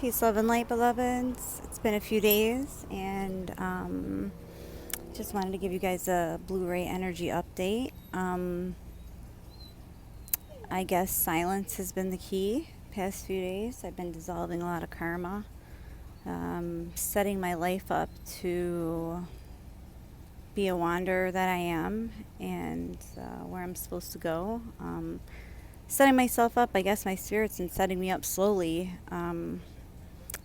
Peace, love, and light, beloveds. It's been a few days, and just wanted to give you guys a Blu-ray energy update. I guess silence has been the key. Past few days, I've been dissolving a lot of karma, setting my life up to be a wanderer that I am, and where I'm supposed to go. Setting myself up, I guess my spirit's been setting me up slowly.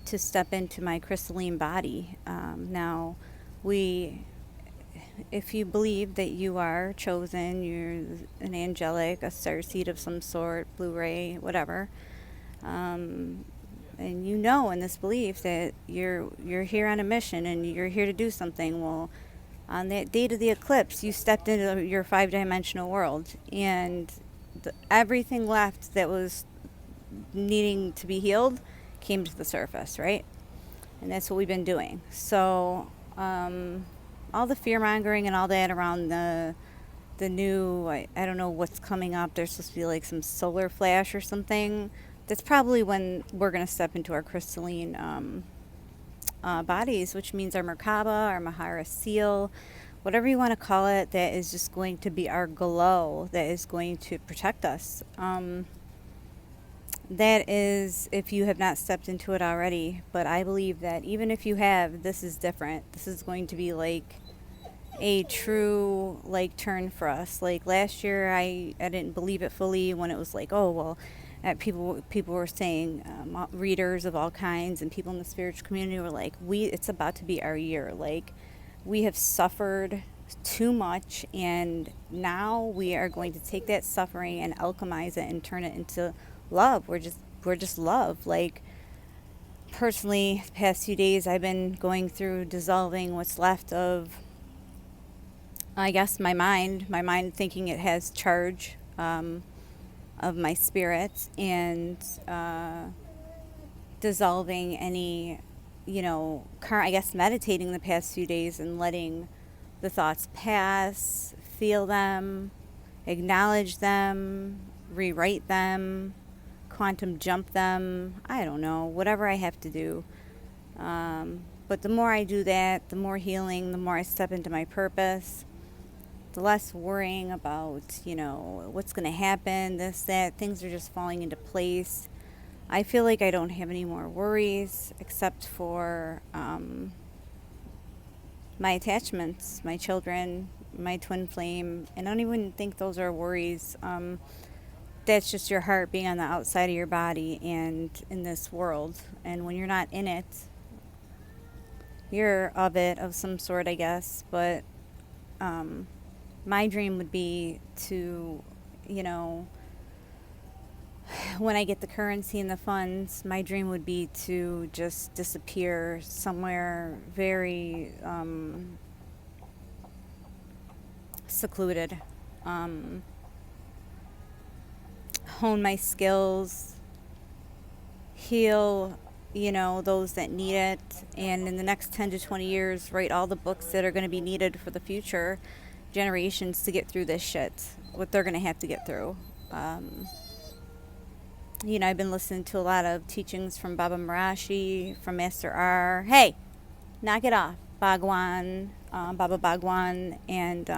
To step into my crystalline body. Now, if you believe that you are chosen, you're an angelic, a starseed of some sort, Blu-ray, whatever, and you know in this belief that you're here on a mission and you're here to do something. Well, on that date of the eclipse, you stepped into your five-dimensional world, and everything left that was needing to be healed came to the surface, right? And that's what we've been doing. So all the fear mongering and all that around the new, I don't know what's coming up. There's supposed to be like some solar flash or something. That's probably when we're going to step into our crystalline bodies, which means our Merkaba, our Mahara seal, whatever you want to call it, that is just going to be our glow that is going to protect us. That is if you have not stepped into it already. But I believe that even if you have, this is different. This is going to be like a true turn for us. Like last year, I didn't believe it fully when it was like, oh well, people were saying, readers of all kinds and people in the spiritual community were like, it's about to be our year. Like we have suffered too much, and now we are going to take that suffering and alchemize it and turn it into love. We're just love. Like personally, the past few days I've been going through dissolving what's left of, I guess, my mind thinking it has charge of my spirit, and dissolving any, I guess meditating the past few days and letting the thoughts pass, feel them, acknowledge them, rewrite them, quantum jump them, I don't know, whatever I have to do. But the more I do that, the more healing, the more I step into my purpose, the less worrying about, what's going to happen, this, that. Things are just falling into place. I feel like I don't have any more worries except for my attachments, my children, my twin flame. And I don't even think those are worries. That's just your heart being on the outside of your body and in this world. And when you're not in it, you're of it, of some sort, I guess. But my dream would be to, when I get the currency and the funds, my dream would be to just disappear somewhere very secluded. Hone my skills, heal, those that need it, and in the next 10 to 20 years, write all the books that are going to be needed for the future generations to get through this shit, what they're going to have to get through. I've been listening to a lot of teachings from Baba Marashi, from Master R. Hey, knock it off. Bhagwan, Baba Bhagwan, and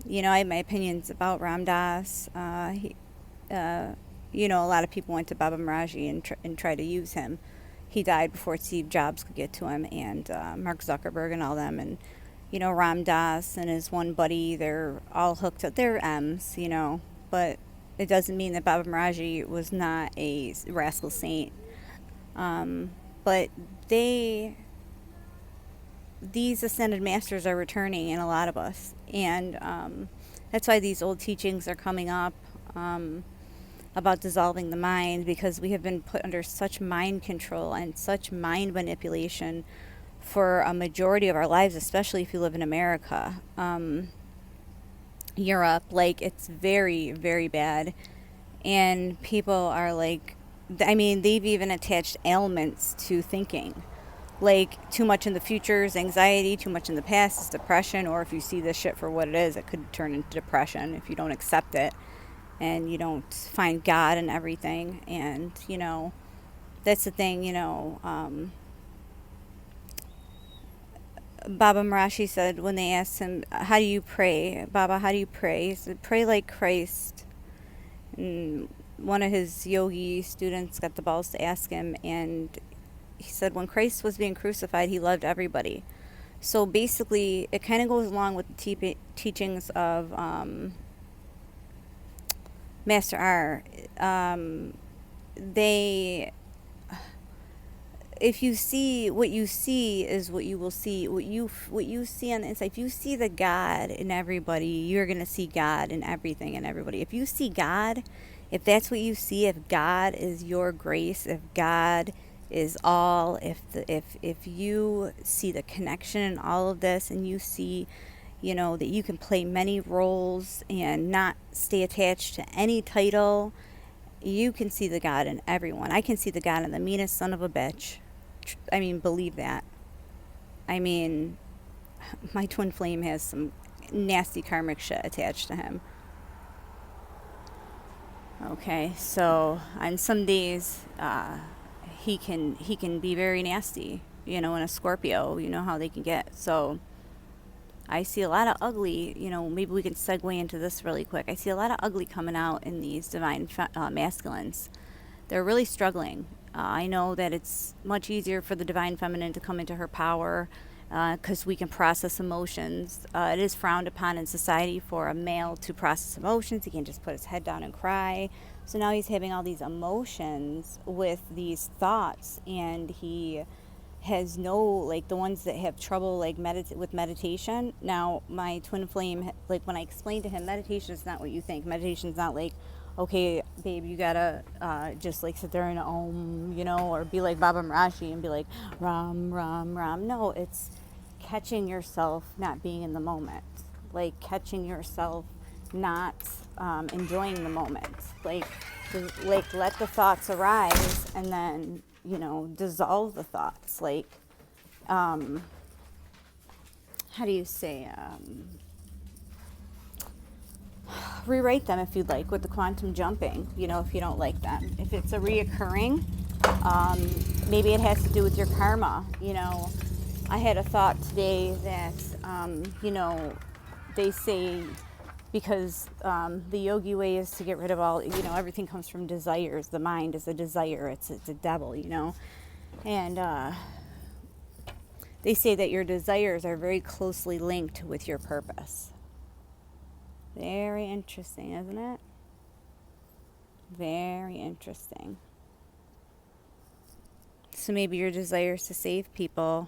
I have my opinions about Ram Dass. A lot of people went to Baba Maraji and tried to use him. He died before Steve Jobs could get to him, and Mark Zuckerberg and all them. And, Ram Dass and his one buddy, they're all hooked up. They're M's, but it doesn't mean that Baba Maraji was not a rascal saint. But these ascended masters are returning in a lot of us, and that's why these old teachings are coming up about dissolving the mind, because we have been put under such mind control and such mind manipulation for a majority of our lives, especially if you live in America. Europe, it's very, very bad, and people are they've even attached ailments to thinking. Too much in the future is anxiety, too much in the past is depression, or if you see this shit for what it is, it could turn into depression if you don't accept it and you don't find God in everything. And, that's the thing, Baba Marashi said when they asked him, how do you pray? Baba, how do you pray? He said, pray like Christ. And one of his yogi students got the balls to ask him, and he said when Christ was being crucified, he loved everybody. So basically, it kind of goes along with the teachings of Master R. They, if you see, what you see is what you will see. What you see on the inside. If you see the God in everybody, you're gonna see God in everything and everybody. If you see God, if that's what you see, if God is your grace, if God is all, if you see the connection in all of this, and you see, that you can play many roles and not stay attached to any title, you can see the God in everyone. I can see the God in the meanest son of a bitch. I mean, believe that. I mean, my twin flame has some nasty karmic shit attached to him. Okay, so on some days, he can be very nasty. In a Scorpio, you know how they can get. So I see a lot of ugly. Maybe we can segue into this really quick. I see a lot of ugly coming out in these divine masculines. They're really struggling. I know that it's much easier for the divine feminine to come into her power because we can process emotions. It is frowned upon in society for a male to process emotions. He can't just put his head down and cry. So now he's having all these emotions with these thoughts, and he has no, like, the ones that have trouble, like, with meditation. Now my twin flame, like, when I explained to him, meditation is not what you think. Meditation is not like, okay, babe, you gotta just like sit there and or be like Baba Marashi and be like ram ram ram. No, it's catching yourself not being in the moment, like catching yourself not enjoying the moment, like let the thoughts arise and then dissolve the thoughts, like how do you say, rewrite them if you'd like with the quantum jumping, if you don't like them. If it's a reoccurring, maybe it has to do with your karma. I had a thought today that, they say, because the yogi way is to get rid of all, everything comes from desires. The mind is a desire. It's a devil, and they say that your desires are very closely linked with your purpose. Very interesting, isn't it? Very interesting. So maybe your desires to save people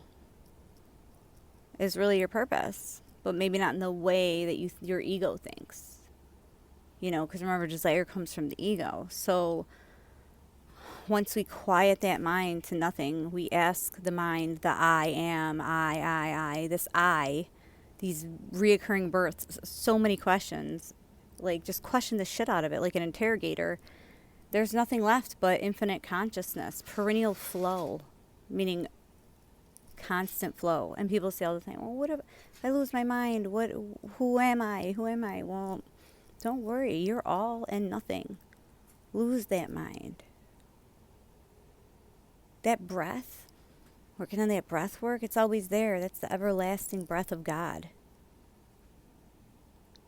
is really your purpose, but maybe not in the way that your ego thinks. Because remember, desire comes from the ego. So once we quiet that mind to nothing, we ask the mind, the I am, I, this I, these reoccurring births, so many questions, like just question the shit out of it like an interrogator. There's nothing left but infinite consciousness, perennial flow, meaning constant flow. And people say all the time, well, what if I lose my mind? Who am I? Well, don't worry, you're all and nothing. Lose that mind. That breath, working on that breath work, it's always there. That's the everlasting breath of God.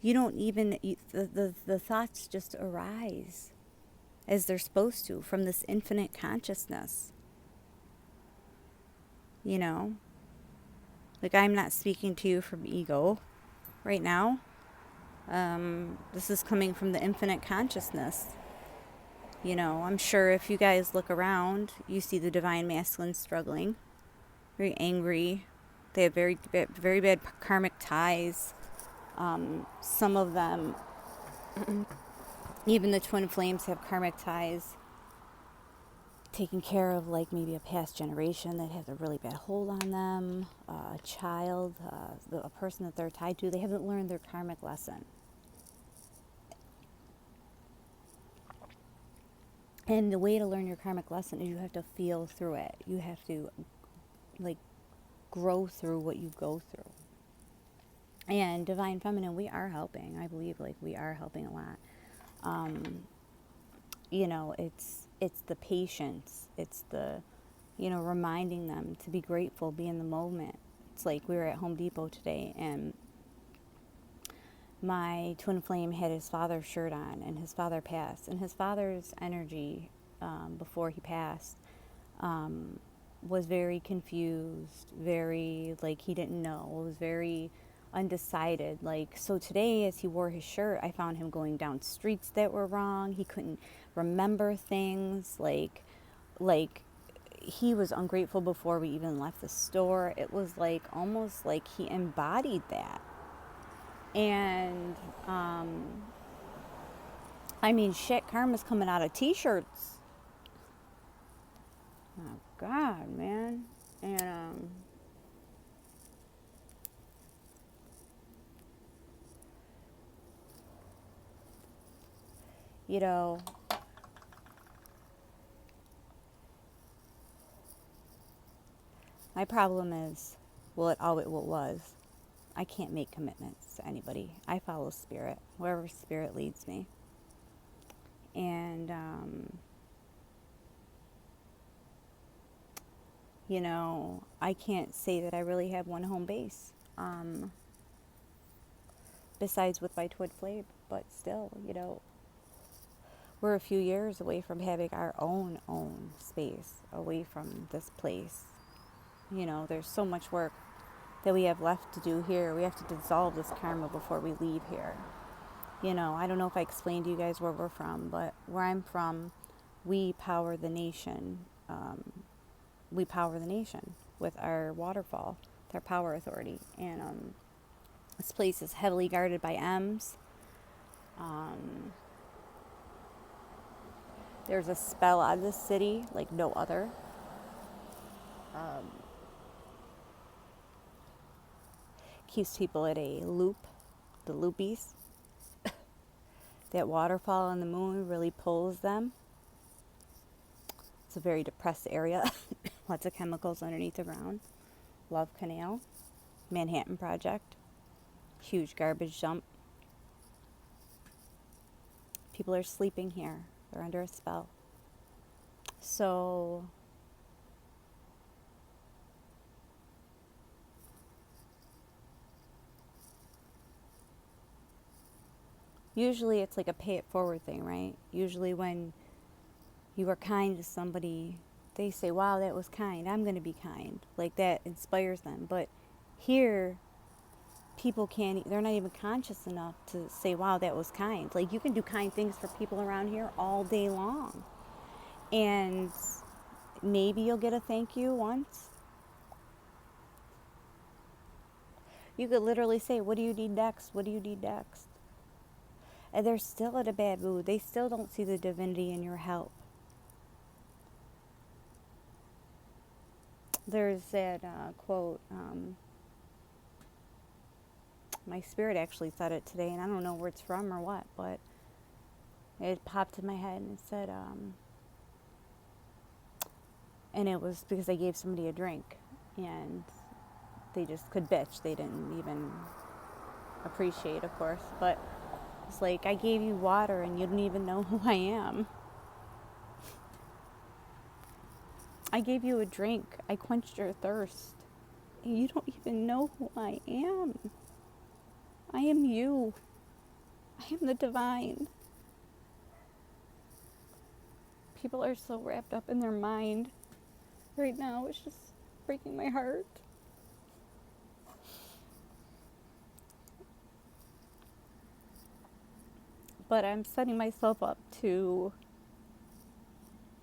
You don't even, the thoughts just arise as they're supposed to from this infinite consciousness. Like, I'm not speaking to you from ego right now. This is coming from the infinite consciousness. I'm sure if you guys look around, you see the divine masculine struggling, very angry. They have very, very bad karmic ties. Some of them, even the twin flames, have karmic ties, taking care of, like, maybe a past generation that has a really bad hold on them, a child, a person that they're tied to. They haven't learned their karmic lesson. And the way to learn your karmic lesson is you have to feel through it. You have to, like, grow through what you go through. And Divine Feminine, we are helping. I believe, like, we are helping a lot. It's it's the patience. It's the, reminding them to be grateful, be in the moment. It's like we were at Home Depot today, and my twin flame had his father's shirt on, and his father passed. And his father's energy, before he passed, was very confused, very, like, he didn't know, was very undecided. Like, so today, as he wore his shirt, I found him going down streets that were wrong. He couldn't remember things. Like he was ungrateful before we even left the store. It was like almost like he embodied that. And I mean, shit, karma's coming out of t-shirts. Oh God, man. And you know, my problem is, well, it always was, I can't make commitments to anybody. I follow spirit, wherever spirit leads me. And I can't say that I really have one home base, besides with my twin flame. But still, we're a few years away from having our own space away from this place. There's so much work that we have left to do here. We have to dissolve this karma before we leave here. I don't know if I explained to you guys where we're from, but where I'm from, we power the nation. We power the nation with our waterfall, with our power authority. And this place is heavily guarded by M's. There's a spell on this city like no other. Keeps people at a loop, the loopies. That waterfall on the moon really pulls them. It's a very depressed area. Lots of chemicals underneath the ground. Love Canal, Manhattan Project, huge garbage dump. People are sleeping here. They're under a spell. So usually it's like a pay it forward thing, right? Usually when you are kind to somebody, they say, wow, that was kind. I'm going to be kind. Like, that inspires them. But here, people they're not even conscious enough to say, wow, that was kind. Like, you can do kind things for people around here all day long. And maybe you'll get a thank you once. You could literally say, what do you need next? What do you need next? And they're still in a bad mood. They still don't see the divinity in your help. There's that quote, my spirit actually said it today, and I don't know where it's from or what, but it popped in my head, and it said, and it was because I gave somebody a drink, and they just could bitch. They didn't even appreciate, of course, but it's like, I gave you water, and you don't even know who I am. I gave you a drink. I quenched your thirst. And you don't even know who I am. I am you. I am the divine. People are so wrapped up in their mind right now. It's just breaking my heart. But I'm setting myself up to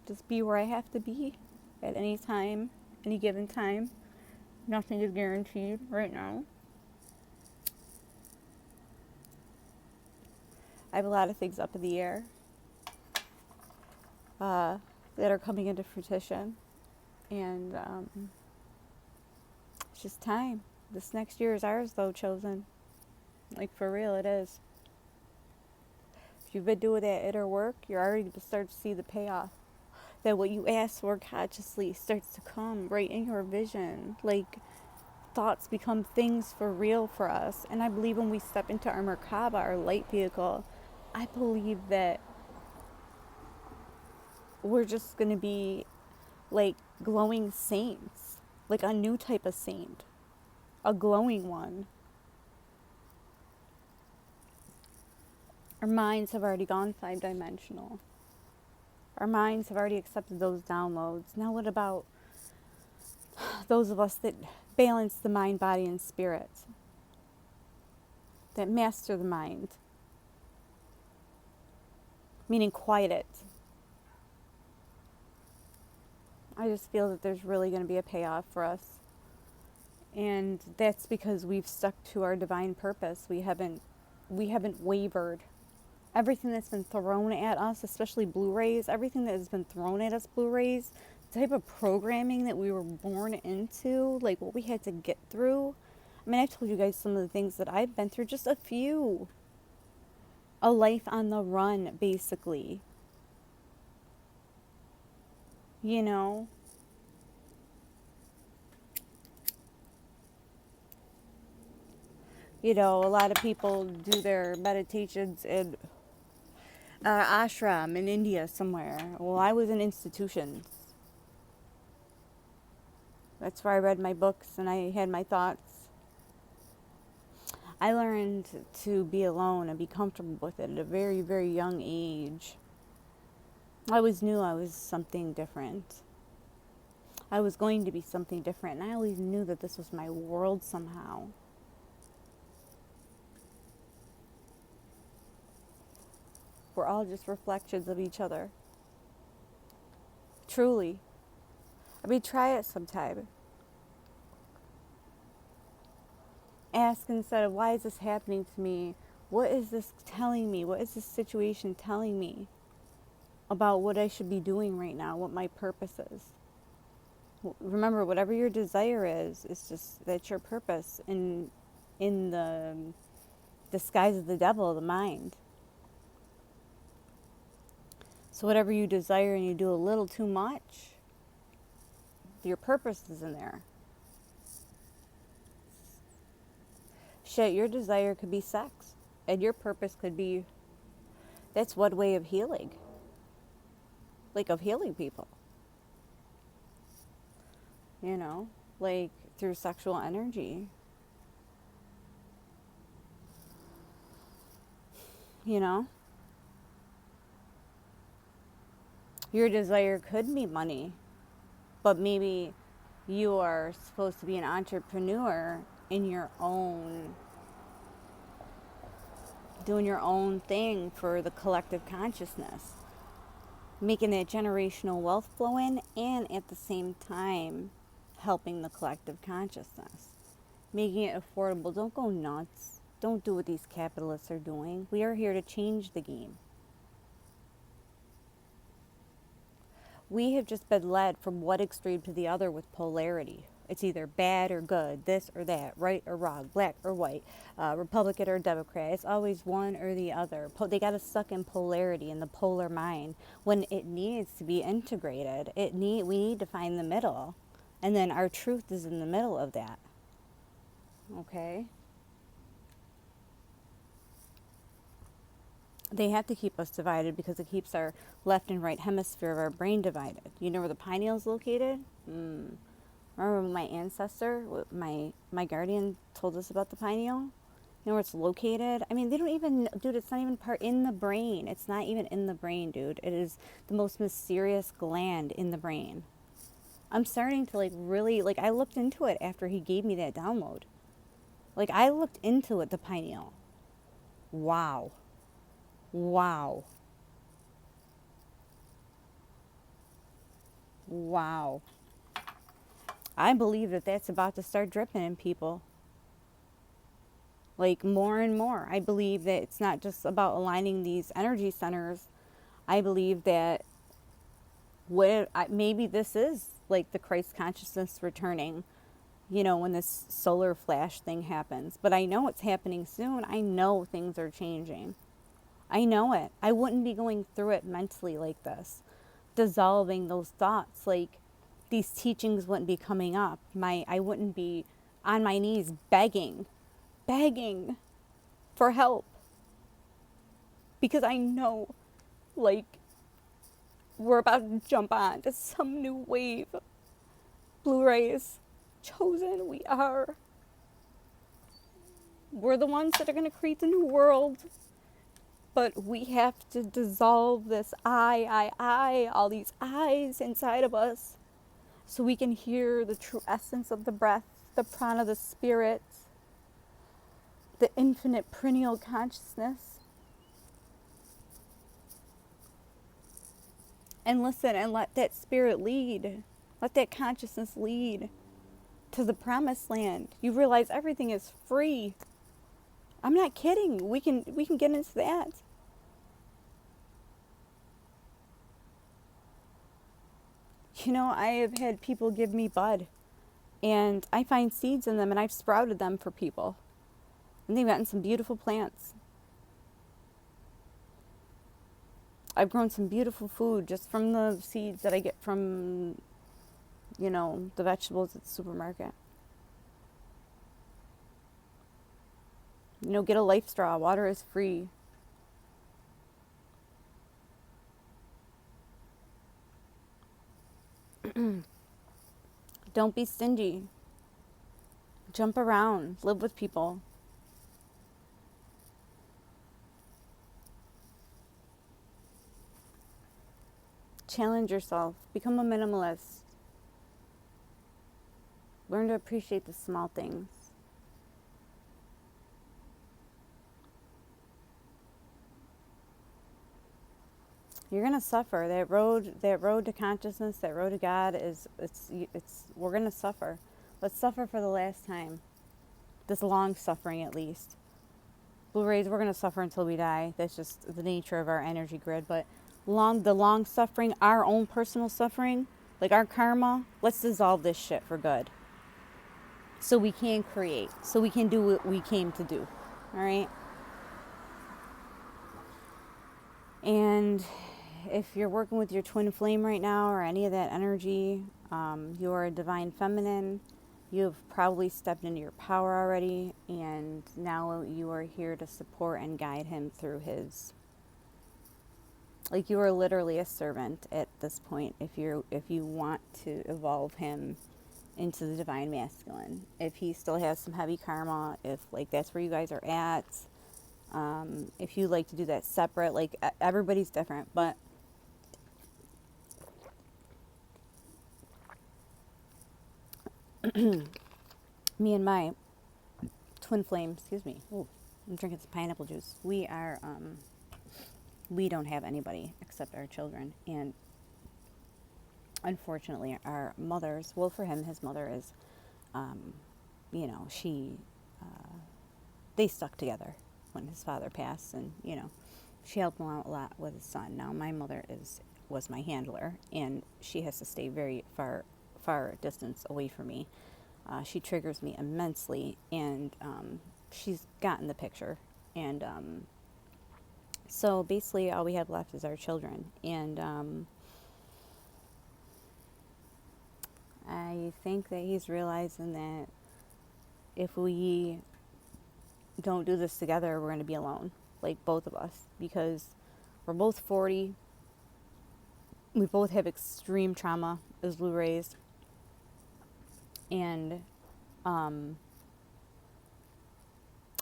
just be where I have to be at any time, any given time. Nothing is guaranteed right now. I have a lot of things up in the air that are coming into fruition. And it's just time. This next year is ours, though, chosen. Like, for real, it is. If you've been doing that inner work, you're already going to start to see the payoff. That what you ask for consciously starts to come right in your vision. Like, thoughts become things for real for us. And I believe when we step into our Merkaba, our light vehicle, I believe that we're just going to be like glowing saints, like a new type of saint, a glowing one. Our minds have already gone 5-dimensional. Our minds have already accepted those downloads. Now, what about those of us that balance the mind, body, and spirit, that master the mind, meaning quiet it? I just feel that there's really going to be a payoff for us. And that's because we've stuck to our divine purpose. We haven't wavered. Everything that's been thrown at us, especially Blu-rays, everything that has been thrown at us, Blu-rays, the type of programming that we were born into, like what we had to get through. I mean, I've told you guys some of the things that I've been through, just a few. A life on the run, basically. You know? You know, a lot of people do their meditations in ashram in India somewhere. Well, I was in institutions. That's where I read my books and I had my thoughts. I learned to be alone and be comfortable with it at a very, very young age. I always knew I was something different. I was going to be something different, and I always knew that this was my world somehow. We're all just reflections of each other. Truly. I mean, try it sometime. Ask instead of, why is this happening to me? What is this telling me? What is this situation telling me about what I should be doing right now, what my purpose is? Remember, whatever your desire is just, that's your purpose in the disguise of the devil, the mind. So whatever you desire and you do a little too much, your purpose is in there. Shit, your desire could be sex, and your purpose could be, that's one way of healing. Like, of healing people. You know, like through sexual energy. You know? Your desire could be money, but maybe you are supposed to be an entrepreneur in your own, doing your own thing for the collective consciousness, making that generational wealth flow in, and at the same time helping the collective consciousness, making it affordable. Don't go nuts. Don't do what these capitalists are doing. We are here to change the game. We have just been led from one extreme to the other with polarity. It's either bad or good, this or that, right or wrong, black or white, Republican or Democrat. It's always one or the other. They got us stuck in polarity, in the polar mind, when it needs to be integrated. We need to find the middle. And then our truth is in the middle of that. Okay? They have to keep us divided because it keeps our left and right hemisphere of our brain divided. You know where the pineal is located? Remember when my ancestor, my guardian, told us about the pineal? You know where it's located? I mean, they don't even, dude, it's not even part in the brain. It's not even in the brain, dude. It is the most mysterious gland in the brain. I'm starting to really, I looked into it after he gave me that download. I looked into it, the pineal. Wow. Wow. Wow. I believe that that's about to start dripping in people. More and more. I believe that it's not just about aligning these energy centers. I believe that maybe this is the Christ consciousness returning, when this solar flash thing happens. But I know it's happening soon. I know things are changing. I know it. I wouldn't be going through it mentally like this, dissolving those thoughts. These teachings wouldn't be coming up. I wouldn't be on my knees begging for help. Because I know, We're about to jump on to some new wave. Blu-rays. Chosen, we are. We're the ones that are going to create the new world. But we have to dissolve this all these eyes inside of us, so we can hear the true essence of the breath, the prana, the spirit, the infinite perennial consciousness. And listen and let that spirit lead. Let that consciousness lead to the promised land. You realize everything is free. I'm not kidding. We can get into that. You know, I have had people give me bud, and I find seeds in them, and I've sprouted them for people. And they've gotten some beautiful plants. I've grown some beautiful food just from the seeds that I get from, the vegetables at the supermarket. Get a life straw. Water is free. Don't be stingy. Jump around. Live with people. Challenge yourself. Become a minimalist. Learn to appreciate the small things. You're gonna suffer. That road to consciousness, that road to God it's we're gonna suffer. Let's suffer for the last time. This long suffering, at least. Blu-rays, we're gonna suffer until we die. That's just the nature of our energy grid. But the long suffering, our own personal suffering, like our karma, let's dissolve this shit for good. So we can create. So we can do what we came to do. All right. And if you're working with your twin flame right now or any of that energy, you're a divine feminine. You've probably stepped into your power already, and now you are here to support and guide him through his. Like, you are literally a servant at this point. If you want to evolve him into the divine masculine, if he still has some heavy karma, if like that's where you guys are at, if you like to do that separate, like everybody's different, but me and my twin flame, excuse me. Ooh, I'm drinking some pineapple juice. We don't have anybody except our children, and unfortunately, our mothers. Well, for him, his mother is, she, they stuck together when his father passed, and she helped him out a lot with his son. Now, my mother was my handler, and she has to stay very far distance away from me. She triggers me immensely, and she's gotten the picture. And so basically, all we have left is our children. And I think that he's realizing that if we don't do this together, we're going to be alone, like both of us, because we're both 40. We both have extreme trauma as Blu-rays. And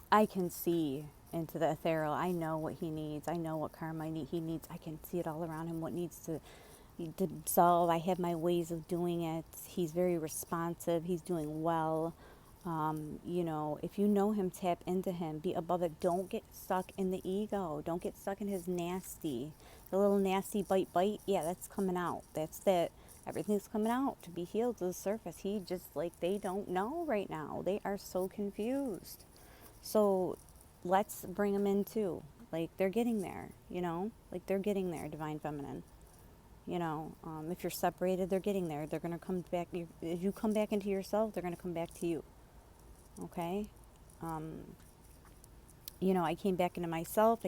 I can see into the ethereal. I know what he needs. I know what karma he needs. I can see it all around him, what needs to dissolve. I have my ways of doing it. He's very responsive. He's doing well. If you know him, tap into him. Be above it. Don't get stuck in the ego. Don't get stuck in his nasty. The little nasty bite. Yeah, that's coming out. That's that. Everything's coming out to be healed to the surface. He just, they don't know right now. They are so confused. So let's bring them in too. They're getting there, they're getting there, divine feminine. If you're separated, they're getting there. They're going to come back. If you come back into yourself, they're going to come back to you. Okay? I came back into myself.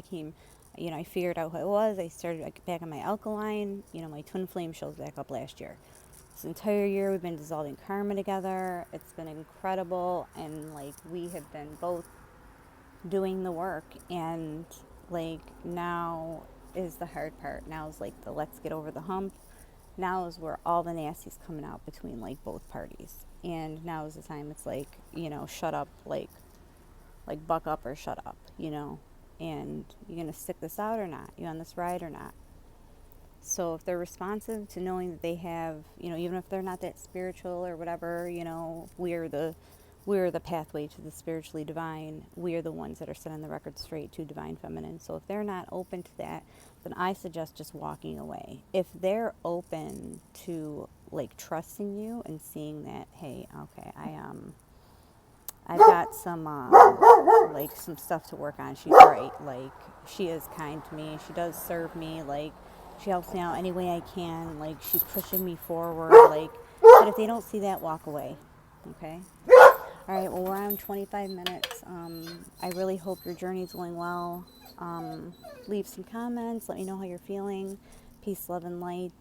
I figured out who I was. I started back on my alkaline. My twin flame shows back up last year. This entire year, we've been dissolving karma together. It's been incredible. And, we have been both doing the work. And, now is the hard part. Now is like the let's get over the hump. Now is where all the nasty's coming out between like both parties. And now is the time it's like, shut up, like buck up or shut up, And you're gonna stick this out or not? You on this ride or not? So if they're responsive to knowing that they have, even if they're not that spiritual or whatever, we're the pathway to the spiritually divine. We are the ones that are setting the record straight to divine feminine. So if they're not open to that, then I suggest just walking away. If they're open to like trusting you and seeing that, hey, okay, I've got some like some stuff to work on. She's right. Like she is kind to me. She does serve me. Like she helps me out any way I can. Like she's pushing me forward. Like, but if they don't see that, walk away. Okay. All right. Well, we're on 25 minutes. I really hope your journey's going well. Leave some comments. Let me know how you're feeling. Peace, love, and light.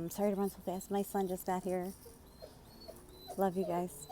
Sorry to run so fast. My son just got here. Love you guys.